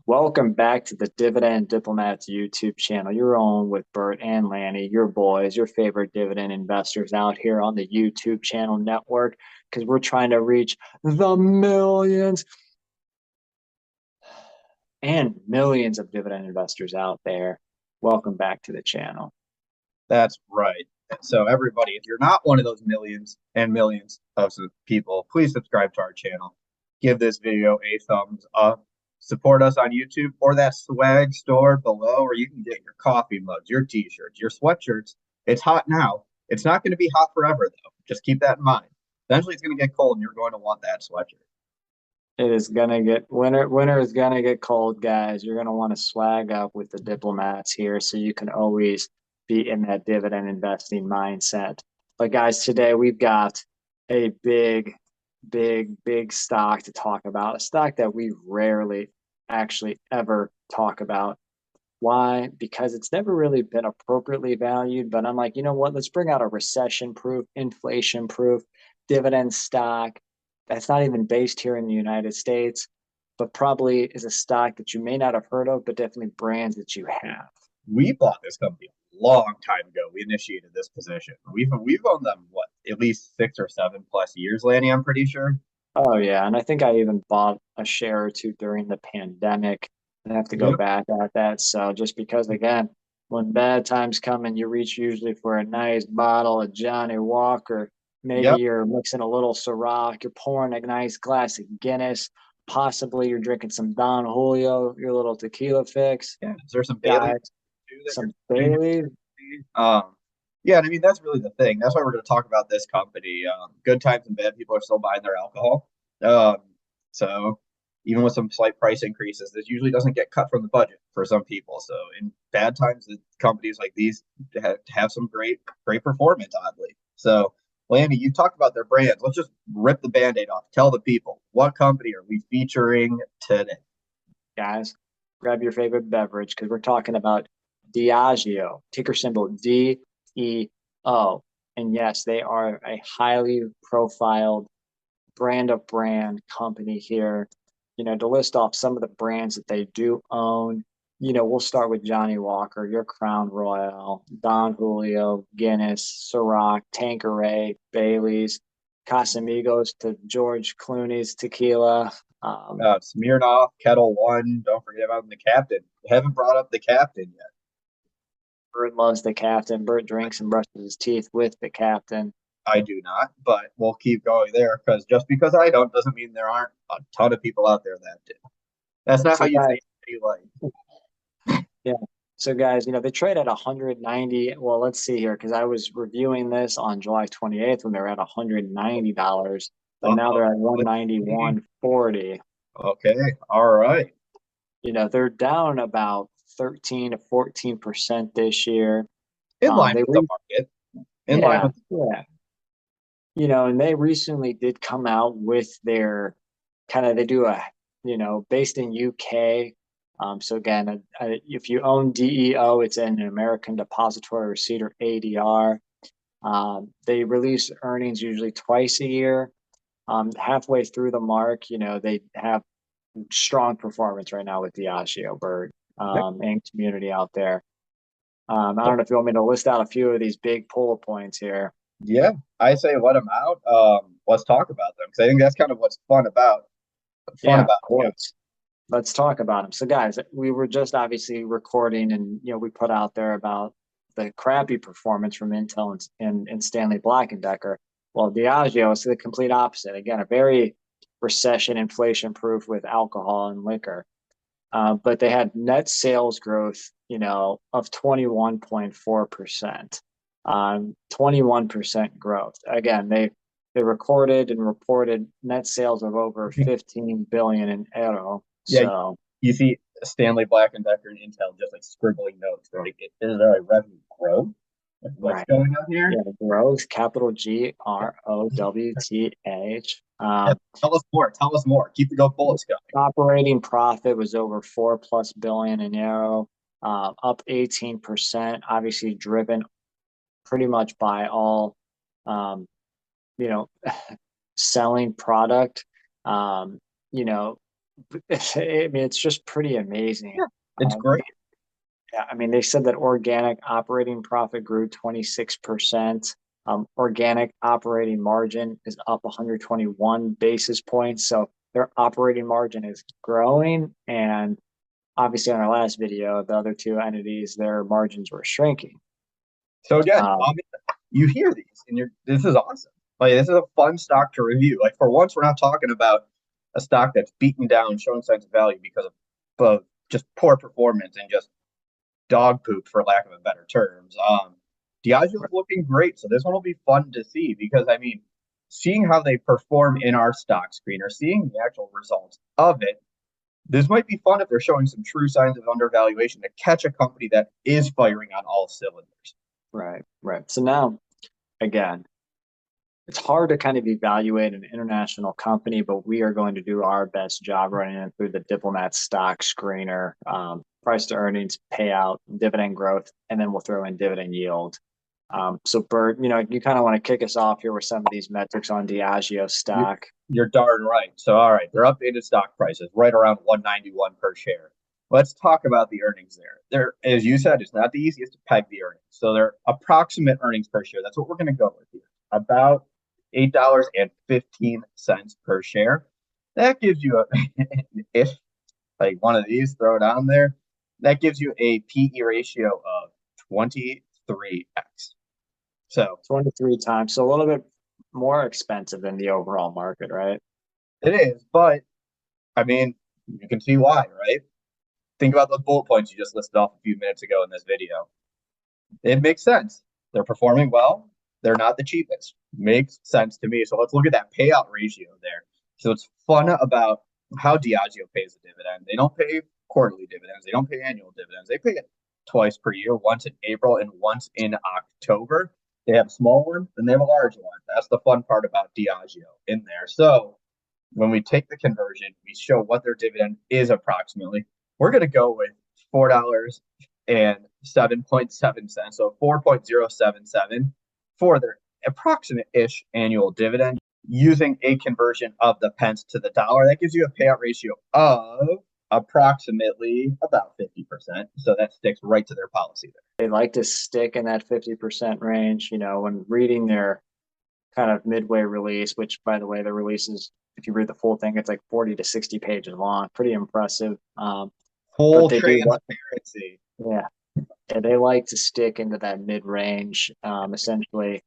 Welcome back to the Dividend Diplomats YouTube channel. You're on with Bert and Lanny, your boys, your favorite dividend investors out here on the YouTube channel network because we're trying to reach the millions and millions of dividend investors out there. Welcome back to the channel. That's right. So everybody, if you're not one of those millions and millions of people, please subscribe to our channel. Give this video a thumbs up. Support us on YouTube or that swag store below where you can get your coffee mugs, your t-shirts, your sweatshirts. It's hot now. It's not going to be hot forever, though. Just keep that in mind. Eventually, it's going to get cold and you're going to want that sweatshirt. It is gonna get winter is gonna get cold, guys. You're gonna want to swag up with the diplomats here so you can always be in that dividend investing mindset. But guys, today we've got a big stock to talk about, a stock that we rarely actually ever talk about. Why? Because it's never really been appropriately valued. But I'm like, you know what? Let's bring out a recession proof, inflation proof dividend stock that's not even based here in the United States, but probably is a stock that you may not have heard of, but definitely brands that you have. We bought this company a long time ago. We initiated this position. We've owned them what, at least 6 or 7 plus years, Lanny, I'm pretty sure. Oh yeah, and I think I even bought a share or two during the pandemic. I have to go Yep. back at that. So just because again, when bad times come and you reach usually for a nice bottle of Johnny Walker, maybe Yep. you're mixing a little Ciroc, you're pouring a nice glass of Guinness, possibly you're drinking some Don Julio, your little tequila fix, Yeah. Is there some Bailey guys, too that you're some drinking? Bailey's. Yeah, and I mean that's really the thing. That's why we're going to talk about this company. Good times and bad people are still buying their alcohol. Um, so even with some slight price increases, this usually doesn't get cut from the budget for some people. So in bad times, the companies like these have some great performance. Oddly, so Lanny, you talked about their brands. Let's just rip the band-aid off. Tell the people what company are we featuring today? Guys, grab your favorite beverage because we're talking about Diageo, ticker symbol DEO. And yes, they are a highly profiled brand of brand company here. To list off some of the brands that they do own, we'll start with Johnny Walker, your Crown Royal, Don Julio, Guinness, Ciroc, Tanqueray, Bailey's, Casamigos to George Clooney's tequila. Smirnoff, Kettle One. Don't forget about the captain. We haven't brought up the captain yet. Bert loves the captain. Bert drinks and brushes his teeth with the captain. I do not, but we'll keep going there because just because I don't doesn't mean there aren't a ton of people out there that do. That's not how So you guys, say life. yeah. So guys, they trade at 190. Well, let's see here because I was reviewing this on July 28th when they were at $190, but now Uh-oh. they're at 191.40. Okay, all right. They're down about 13 to 14% this year. In line They with the re market. In line Yeah, with yeah. And they recently did come out with their they do based in UK. So again, if you own DEO, it's an American Depository Receipt or ADR. They release earnings usually twice a year. Halfway through the mark, they have strong performance right now with Diageo Bird and community out there. I don't know if you want me to list out a few of these big bullet points here. yeah, I say let them out. Let's talk about them because I think that's kind of what's fun Yeah, of about them. course. Let's talk about them. So, guys, we were just obviously recording, and we put out there about the crappy performance from Intel and Stanley Black and Decker. Well, Diageo is the complete opposite. Again, a very recession inflation proof with alcohol and liquor. But they had net sales growth, of 21.4%. 21% growth. Again, they recorded and reported net sales of over 15 billion in euro. Yeah, So you see Stanley Black and Decker and Intel just like scribbling notes. They're like, is there a revenue growth? Like, what's right. going on here? Yeah, growth, capital GROWTH. Yeah, tell us more. Tell us more. Keep the go bullets going. Operating profit was over 4+ billion in euro, up 18%, obviously driven pretty much by all um, you know, selling product. Um, you know, I mean, it's just pretty amazing. Yeah, it's Um, great. yeah, I mean, they said that organic operating profit grew 26%. Organic operating margin is up 121 basis points. So their operating margin is growing. And obviously, on our last video, the other two entities, their margins were shrinking. So again, Um, you hear these and this is awesome. Like this is a fun stock to review. Like for once, we're not talking about a stock that's beaten down, showing signs of value because of just poor performance and just dog poop, for lack of a better terms. Diageo's looking great, so this one will be fun to see because I mean, seeing how they perform in our stock screener, seeing the actual results of it, this might be fun if they're showing some true signs of undervaluation to catch a company that is firing on all cylinders. right, right. So now, again, it's hard to kind of evaluate an international company, but we are going to do our best job running it through the Diplomat stock screener, price to earnings, payout, dividend growth, and then we'll throw in dividend yield. So Bert, you kind of want to kick us off here with some of these metrics on Diageo You, stock. you're darn right. So, all right, their updated stock prices right around 191 per share. Let's talk about the earnings there. There, as you said, it's not the easiest to peg the earnings. So their approximate earnings per share. That's what we're going to go with here. About $8.15 per share. That gives you a if like one of these, throw it on there. That gives you a PE ratio of 23x. So 23 times, so a little bit more expensive than the overall market, right? it is, but I mean, you can see why, right? Think about those bullet points you just listed off a few minutes ago in this video. It makes sense. They're performing well. They're not the cheapest. Makes sense to me. So let's look at that payout ratio there. So it's fun about how Diageo pays a dividend. They don't pay quarterly dividends. They don't pay annual dividends. They pay it twice per year, once in April and once in October. They have a small one and they have a large one. That's the fun part about Diageo in there. So when we take the conversion, we show what their dividend is approximately. We're going to go with $4.07.7. So 4.077 for their approximate-ish annual dividend using a conversion of the pence to the dollar. That gives you a payout ratio of approximately about 50%. So that sticks right to their policy there. They like to stick in that 50% range. When reading their kind of midway release, which by the way, the release is, if you read the full thing, it's like 40 to 60 pages long. Pretty impressive. Full But they do what? transparency. Yeah, they like to stick into that mid range. Essentially,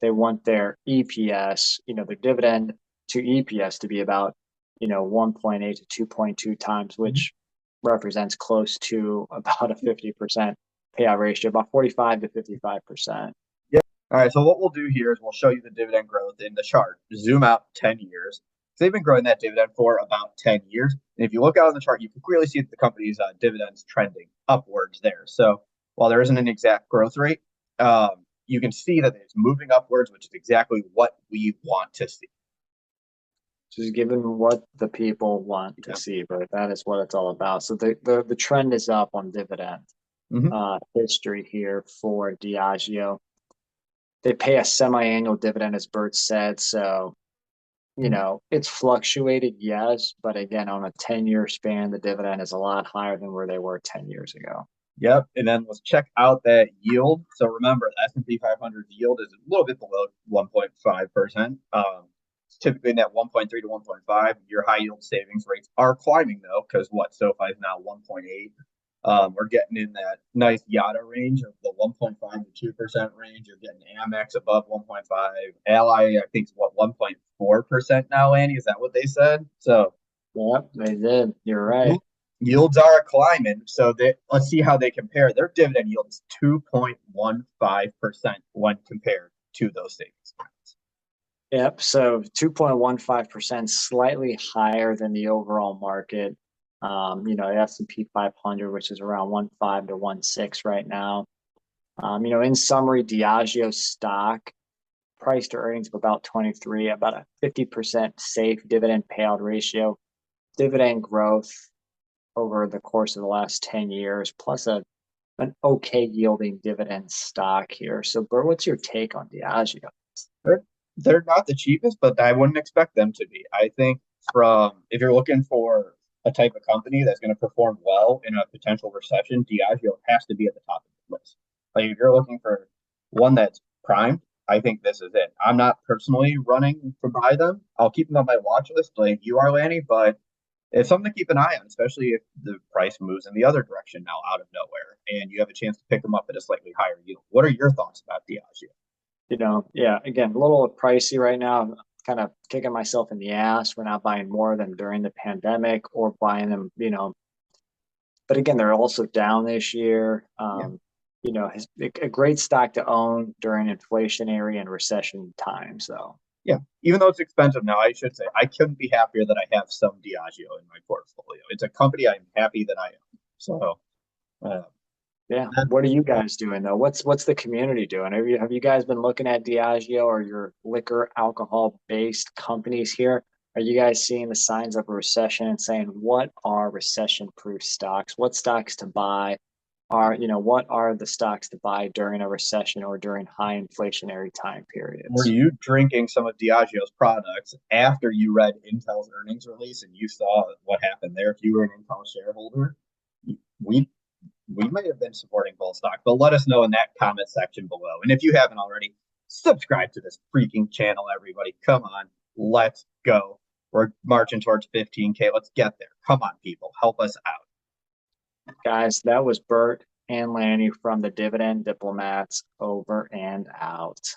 they want their EPS, their dividend to EPS to be about, 1.8 to 2.2 times, which represents close to about a 50% payout ratio, about 45 to 55%. All right, so what we'll do here is we'll show you the dividend growth in the chart. Zoom out 10 years. They've been growing that dividend for about 10 years. And if you look out on the chart, you can clearly see that the company's dividends trending upwards there. So while there isn't an exact growth rate, you can see that it's moving upwards, which is exactly what we want to see. Just given what the people want to see, but that is what it's all about. So the trend is up on dividend history here for Diageo. They pay a semi-annual dividend, as Bert said. So, it's fluctuated, yes, but again, on a 10-year span, the dividend is a lot higher than where they were 10 years ago. Yep, and then let's check out that yield. So remember, the S&P 500 yield is a little bit below 1.5%. It's typically in that 1.3 to 1.5. Your high yield savings rates are climbing though, because SoFi is now 1.8. We're getting in that nice Yada range of the 1.5 to 2% range. You're getting Amex above 1.5. Ally, I think, is 1.4% now, Annie? Is that what they said? So, yep, they did. You're right. Yields are climbing. So let's see how they compare. Their dividend yield is 2.15% when compared to those savings accounts. Yep. So 2.15%, slightly higher than the overall market. The S&P 500, which is around 1.5 to 1.6 right now. In summary, Diageo stock price to earnings of about 23, about a 50% safe dividend payout ratio, dividend growth over the course of the last 10 years, plus an okay yielding dividend stock here. So, Bert, what's your take on Diageo? They're not the cheapest, but I wouldn't expect them to be. I think if you're looking for a type of company that's going to perform well in a potential recession, Diageo has to be at the top of the list. Like if you're looking for one that's primed, I think this is it. I'm not personally running to buy them. I'll keep them on my watch list like you are, Lanny, but it's something to keep an eye on, especially if the price moves in the other direction now out of nowhere and you have a chance to pick them up at a slightly higher yield. What are your thoughts about Diageo? Yeah, again, a little pricey right now. I'm kind of kicking myself in the ass for not buying more of them during the pandemic or buying them, but again, they're also down this year. Yeah. It's a great stock to own during inflationary and recession times, though. Yeah, even though it's expensive now, I should say I couldn't be happier that I have some Diageo in my portfolio. It's a company I'm happy that I own. So, uh, Yeah. that, What are you guys doing though? What's the community doing? Have you guys been looking at Diageo or your liquor alcohol based companies here? Are you guys seeing the signs of a recession and saying what are recession proof stocks? What stocks to buy? What are the stocks to buy during a recession or during high inflationary time were periods? you drinking some of Diageo's products after you read Intel's earnings release and you saw what happened there? If you were an Intel shareholder, we we may have been supporting both stocks, but let us know in that comment section below. And if you haven't already, subscribe to this freaking channel, everybody. Come on, let's go. We're marching towards 15K. Let's get there. Come on, people, help us out. Guys, that was Bert and Lanny from the Dividend Diplomats over and out.